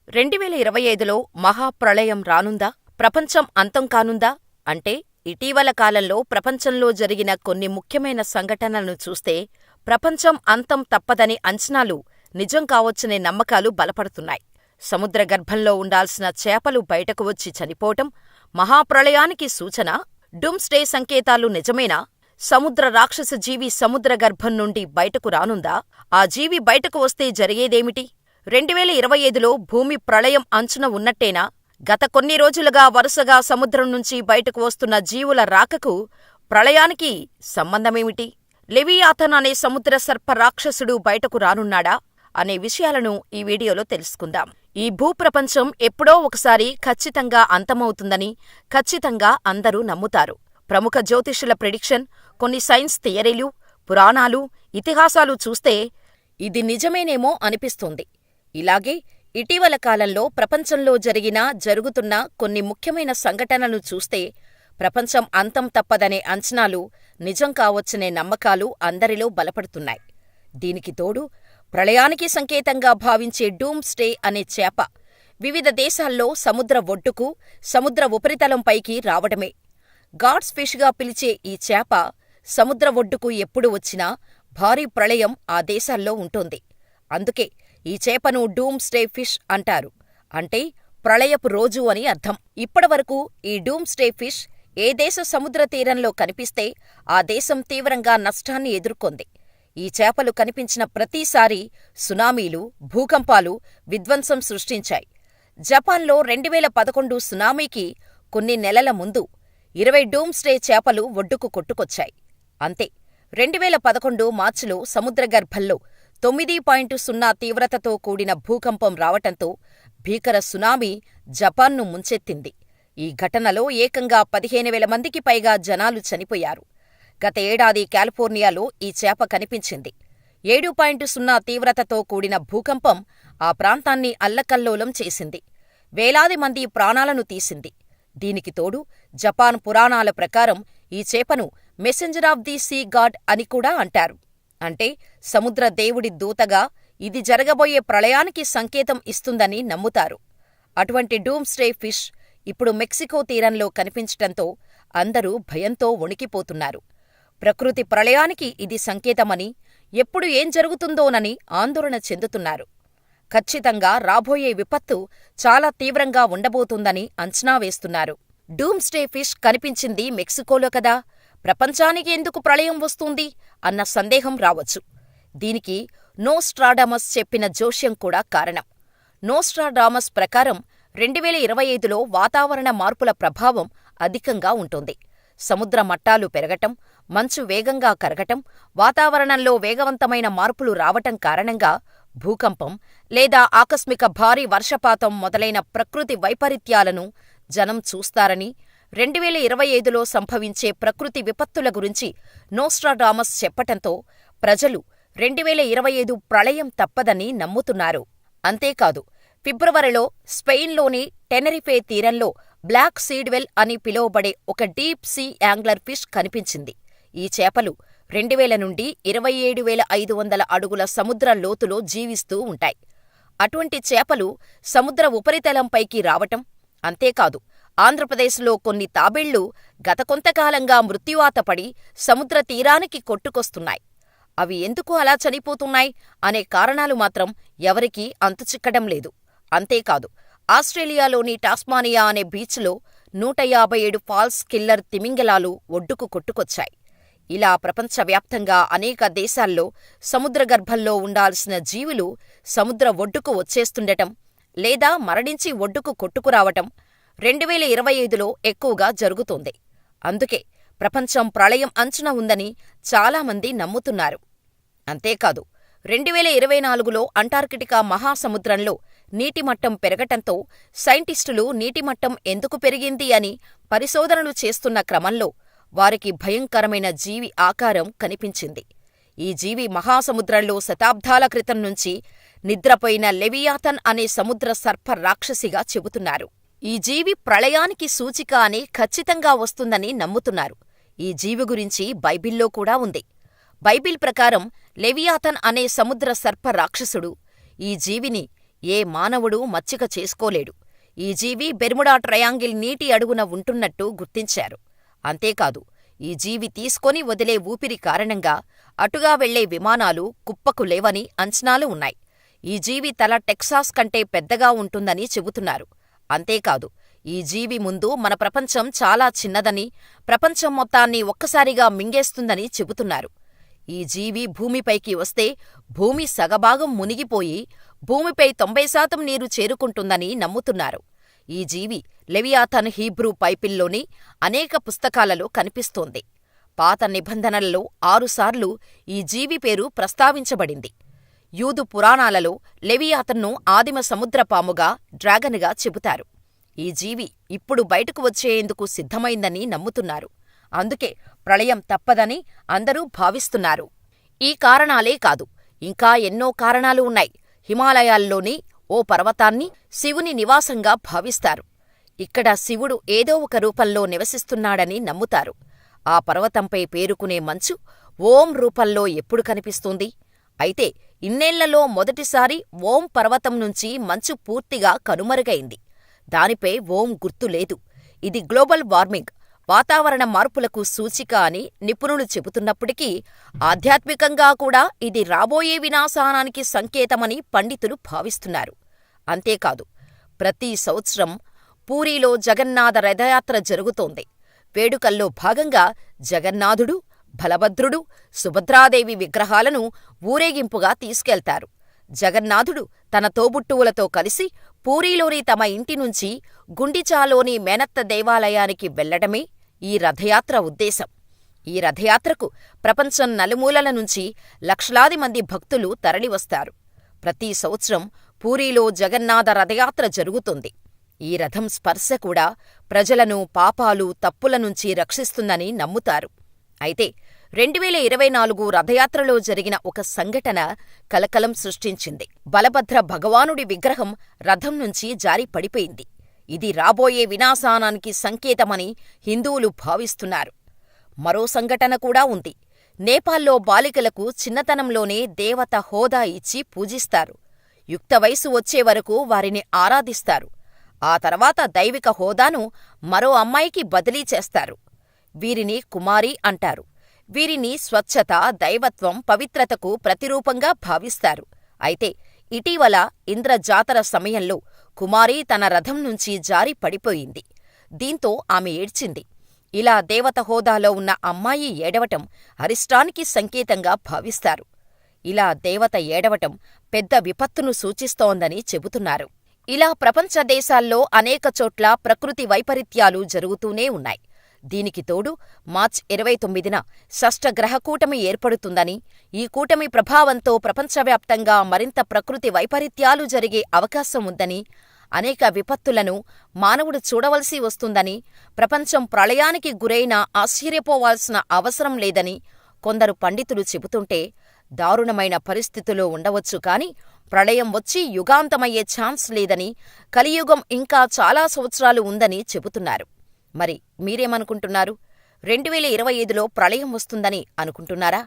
2025లో మహాప్రళయం రానుందా? ప్రపంచం అంతం కానుందా? అంటే ఇటీవల కాలంలో ప్రపంచంలో జరిగిన కొన్ని ముఖ్యమైన సంఘటనలను చూస్తే ప్రపంచం అంతం తప్పదనే అంచనాలు నిజం కావచ్చనే నమ్మకాలు బలపడుతున్నాయి. సముద్రగర్భంలో ఉండాల్సిన చేపలు బయటకు వచ్చి చనిపోవటం మహాప్రళయానికి సూచన? డూమ్స్డే సంకేతాలు నిజమేనా? సముద్ర రాక్షస జీవి సముద్రగర్భం నుండి బయటకు రానుందా? ఆ జీవి బయటకు వస్తే జరిగేదేమిటి? 2025లో భూమి ప్రళయం అంచున ఉన్నట్టేనా? గత కొన్ని రోజులుగా వరుసగా సముద్రం నుంచి బయటకు వస్తున్న జీవుల రాకకు ప్రళయానికి సంబంధమేమిటి? లెవియాథన్ అనే సముద్ర సర్ప రాక్షసుడు బయటకు రానున్నాడా? అనే విషయాలను ఈ వీడియోలో తెలుసుకుందాం. ఈ భూప్రపంచం ఎప్పుడో ఒకసారి ఖచ్చితంగా అంతమవుతుందని ఖచ్చితంగా అందరూ నమ్ముతారు. ప్రముఖ జ్యోతిష్యుల ప్రిడిక్షన్, కొన్ని సైన్స్ థియరీలు, పురాణాలు, ఇతిహాసాలు చూస్తే ఇది నిజమేనేమో అనిపిస్తుంది. ఇలాగే ఇటీవల కాలంలో ప్రపంచంలో జరుగుతున్న కొన్ని ముఖ్యమైన సంఘటనలు చూస్తే ప్రపంచం అంతం తప్పదనే అంచనాలు నిజం కావచ్చనే నమ్మకాలు అందరిలో బలపడుతున్నాయి. దీనికి తోడు ప్రళయానికి సంకేతంగా భావించే డూమ్స్డే అనే చేప వివిధ దేశాల్లో సముద్ర ఒడ్డుకు, సముద్ర ఉపరితలంపైకి రావడమే. గాడ్స్ ఫిష్ గా పిలిచే ఈ చేప సముద్ర ఒడ్డుకు ఎప్పుడు వచ్చినా భారీ ప్రళయం ఆ దేశాల్లో ఉంటుంది. అందుకే ఈ చేపను డూమ్స్డే ఫిష్ అంటారు. అంటే ప్రళయపు రోజు అని అర్థం. ఇప్పటివరకు ఈ డూమ్స్డే ఫిష్ ఏ దేశ సముద్ర తీరంలో కనిపిస్తే ఆ దేశం తీవ్రంగా నష్టాన్ని ఎదుర్కొంది. ఈ చేపలు కనిపించిన ప్రతిసారీ సునామీలు, భూకంపాలు విధ్వంసం సృష్టించాయి. జపాన్లో 2011 సునామీకి కొన్ని నెలల ముందు 20 డూమ్స్డే చేపలు ఒడ్డుకు కొట్టుకొచ్చాయి. అంతే, 2011 మార్చిలో సముద్రగర్భంలో 9.0 తీవ్రతతో కూడిన భూకంపం రావటంతో భీకర సునామీ జపాన్ను ముంచెత్తింది. ఈ ఘటనలో ఏకంగా 15,000 మందికి పైగా జనాలు చనిపోయారు. గత ఏడాది కాలిఫోర్నియాలో ఈ చేప కనిపించింది. 7.0 తీవ్రతతో కూడిన భూకంపం ఆ ప్రాంతాన్ని అల్లకల్లోలం చేసింది. వేలాది మంది ప్రాణాలను తీసింది. దీనికి తోడు జపాన్ పురాణాల ప్రకారం ఈ చేపను messenger of the sea God అని కూడా అంటారు. అంటే సముద్ర దేవుడి దూతగా ఇది జరగబోయే ప్రళయానికి సంకేతం ఇస్తుందని నమ్ముతారు. అటువంటి డూమ్స్డే ఫిష్ ఇప్పుడు మెక్సికో తీరంలో కనిపించటంతో అందరూ భయంతో వణికిపోతున్నారు. ప్రకృతి ప్రళయానికి ఇది సంకేతమని, ఎప్పుడు ఏం జరుగుతుందోనని ఆందోళన చెందుతున్నారు. ఖచ్చితంగా రాబోయే విపత్తు చాలా తీవ్రంగా ఉండబోతుందని అంచనా వేస్తున్నారు. డూమ్స్డే ఫిష్ కనిపించింది మెక్సికోలో కదా, ప్రపంచానికి ఎందుకు ప్రళయం వస్తుంది అన్న సందేహం రావచ్చు. దీనికి నోస్ట్రాడమస్ చెప్పిన జోస్యం కూడా కారణం. నోస్ట్రాడామస్ ప్రకారం 2025లో వాతావరణ మార్పుల ప్రభావం అధికంగా ఉంటుంది. సముద్ర మట్టాలు పెరగటం, మంచు వేగంగా కరగటం, వాతావరణంలో వేగవంతమైన మార్పులు రావటం కారణంగా భూకంపం లేదా ఆకస్మిక భారీ వర్షపాతం మొదలైన ప్రకృతి వైపరీత్యాలను జనం చూస్తారని, 2025లో సంభవించే ప్రకృతి విపత్తుల గురించి నోస్ట్రాడామస్ చెప్పటంతో ప్రజలు 2025 ప్రళయం తప్పదని నమ్ముతున్నారు. అంతేకాదు, ఫిబ్రవరిలో స్పెయిన్లోని టెనరిఫే తీరంలో బ్లాక్ సీడ్వెల్ అని పిలువబడే ఒక డీప్ సీ యాంగ్లర్ ఫిష్ కనిపించింది. ఈ చేపలు 2000 నుండి 27,500 అడుగుల సముద్ర లోతులో జీవిస్తూ ఉంటాయి. అటువంటి చేపలు సముద్ర ఉపరితలంపైకి రావటం, అంతేకాదు ఆంధ్రప్రదేశ్లో కొన్ని తాబేళ్లు గత కొంతకాలంగా మృత్యువాత పడి సముద్ర తీరానికి కొట్టుకొస్తున్నాయి. అవి ఎందుకు అలా చనిపోతున్నాయి అనే కారణాలు మాత్రం ఎవరికీ అంతుచిక్కడం లేదు. అంతేకాదు, ఆస్ట్రేలియాలోని టాస్మానియా అనే బీచ్లో 157 ఫాల్స్ కిల్లర్ తిమింగలాలు ఒడ్డుకు కొట్టుకొచ్చాయి. ఇలా ప్రపంచవ్యాప్తంగా అనేక దేశాల్లో సముద్రగర్భంలో ఉండాల్సిన జీవులు సముద్ర ఒడ్డుకు వచ్చేస్తుండటం లేదా మరణించి ఒడ్డుకు కొట్టుకురావటం 2025లో ఎక్కువగా జరుగుతోంది. అందుకే ప్రపంచం ప్రళయం అంచున ఉందని చాలామంది నమ్ముతున్నారు. అంతేకాదు, 2024లో అంటార్కిటికా మహాసముద్రంలో నీటిమట్టం పెరగటంతో సైంటిస్టులు నీటిమట్టం ఎందుకు పెరిగింది అని పరిశోధనలు చేస్తున్న క్రమంలో వారికి భయంకరమైన జీవి ఆకారం కనిపించింది. ఈ జీవి మహాసముద్రంలో శతాబ్దాల క్రితం నుంచి నిద్రపోయిన లెవియాథన్ అనే సముద్ర సర్ప రాక్షసిగా చెబుతున్నారు. ఈ జీవి ప్రళయానికి సూచిక అని ఖచ్చితంగా వస్తుందని నమ్ముతున్నారు. ఈ జీవి గురించి బైబిల్లో కూడా ఉంది. బైబిల్ ప్రకారం లెవియాథన్ అనే సముద్ర సర్ప రాక్షసుడు ఈ జీవిని ఏ మానవుడూ మచ్చిక చేసుకోలేడు. ఈ జీవి బెర్ముడా ట్రయాంగిల్ నీటి అడుగున ఉంటున్నట్టు గుర్తించారు. అంతేకాదు, ఈ జీవి తీసుకొని వదిలే ఊపిరి కారణంగా అటుగా వెళ్లే విమానాలు కుప్పకు లేవని అంచనాలు ఉన్నాయి. ఈ జీవి తల టెక్సాస్ కంటే పెద్దగా ఉంటుందని చెబుతున్నారు. అంతేకాదు, ఈ జీవి ముందు మన ప్రపంచం చాలా చిన్నదని, ప్రపంచం మొత్తాన్ని ఒక్కసారిగా మింగేస్తుందని చెబుతున్నారు. ఈ జీవి భూమిపైకి వస్తే భూమి సగభాగం మునిగిపోయి భూమిపై 90% నీరు చేరుకుంటుందని నమ్ముతున్నారు. ఈ జీవి లెవియాథన్ హీబ్రూ బైబిల్లోని అనేక పుస్తకాలలో కనిపిస్తోంది. పాత నిబంధనలలో 6 సార్లు ఈ జీవి పేరు ప్రస్తావించబడింది. యూదు పురాణాలలో లెవియాథన్ను ఆదిమ సముద్రపాముగా, డ్రాగన్గా చెబుతారు. ఈ జీవి ఇప్పుడు బయటకు వచ్చేందుకు సిద్ధమైందని నమ్ముతున్నారు. అందుకే ప్రళయం తప్పదని అందరూ భావిస్తున్నారు. ఈ కారణాలే కాదు, ఇంకా ఎన్నో కారణాలు ఉన్నాయి. హిమాలయాల్లోని ఓ పర్వతాన్ని శివుని నివాసంగా భావిస్తారు. ఇక్కడ శివుడు ఏదో ఒక రూపంలో నివసిస్తున్నాడని నమ్ముతారు. ఆ పర్వతంపై పేరుకునే మంచు ఓం రూపంలో ఎప్పుడు కనిపిస్తుంది? అయితే ఇన్నేళ్లలో మొదటిసారి ఓం పర్వతం నుంచి మంచు పూర్తిగా కనుమరుగైంది. దానిపై ఓం గుర్తు లేదు. ఇది గ్లోబల్ వార్మింగ్, వాతావరణ మార్పులకు సూచిక అని నిపుణులు చెబుతున్నప్పటికీ ఆధ్యాత్మికంగా కూడా ఇది రాబోయే వినాశనానికి సంకేతమని పండితులు భావిస్తున్నారు. అంతేకాదు, ప్రతి సంవత్సరం పూరీలో జగన్నాథ రథయాత్ర జరుగుతోంది. వేడుకల్లో భాగంగా జగన్నాథుడు, బలభద్రుడు, సుభద్రాదేవి విగ్రహాలను ఊరేగింపుగా తీసుకెళ్తారు. జగన్నాథుడు తన తోబుట్టువులతో కలిసి పూరీలోని తమ ఇంటి నుంచి గుండిచాలోని మేనత్త దేవాలయానికి వెళ్లడమే ఈ రథయాత్ర ఉద్దేశం. ఈ రథయాత్రకు ప్రపంచం నలుమూలల నుంచి లక్షలాది మంది భక్తులు తరలివస్తారు. ప్రతి సంవత్సరం పూరీలో జగన్నాథ రథయాత్ర జరుగుతుంది. ఈ రథం స్పర్శ కూడా ప్రజలను పాపాలు, తప్పుల నుంచి రక్షిస్తుందని నమ్ముతారు. అయితే 2024 రథయాత్రలో జరిగిన ఒక సంఘటన కలకలం సృష్టించింది. బలభద్ర భగవానుడి విగ్రహం రథం నుంచి జారి పడిపోయింది. ఇది రాబోయే వినాశనానికి సంకేతమని హిందువులు భావిస్తున్నారు. మరో సంఘటన కూడా ఉంది. నేపాల్లో బాలికలకు చిన్నతనంలోనే దేవత హోదా ఇచ్చి పూజిస్తారు. యుక్త వయసు వచ్చే వరకు వారిని ఆరాధిస్తారు. ఆ తర్వాత దైవిక హోదాను మరో అమ్మాయికి బదిలీ చేస్తారు. వీరిని కుమారి అంటారు. వీరిని స్వచ్ఛత, దైవత్వం, పవిత్రతకు ప్రతిరూపంగా భావిస్తారు. అయితే ఇటీవల ఇంద్ర జాతర సమయంలో కుమారి తన రథం నుంచి జారి పడిపోయింది. దీంతో ఆమె ఏడ్చింది. ఇలా దేవత హోదాలో ఉన్న అమ్మాయి ఏడవటం అరిష్టానికి సంకేతంగా భావిస్తారు. ఇలా దేవత ఏడవటం పెద్ద విపత్తును సూచిస్తోందని చెబుతున్నారు. ఇలా ప్రపంచ దేశాల్లో అనేక చోట్ల ప్రకృతి వైపరీత్యాలు జరుగుతూనే ఉన్నాయి. దీనికి తోడు మార్చి 29న షష్ఠగ్రహ కూటమి ఏర్పడుతుందని, ఈ కూటమి ప్రభావంతో ప్రపంచవ్యాప్తంగా మరింత ప్రకృతి వైపరీత్యాలు జరిగే అవకాశం ఉందని, అనేక విపత్తులను మానవుడు చూడవలసి వస్తుందని, ప్రపంచం ప్రళయానికి గురైనా ఆశ్చర్యపోవాల్సిన అవసరం లేదని కొందరు పండితులు చెబుతుంటే, దారుణమైన పరిస్థితులు ఉండవచ్చు కాని ప్రళయం వచ్చి యుగాంతమయ్యే ఛాన్స్ లేదని, కలియుగం ఇంకా చాలా సంవత్సరాలు ఉందని చెబుతున్నారు. మరి మీరేమనుకుంటున్నారు? 2025లో ప్రళయం వస్తుందని అనుకుంటున్నారా?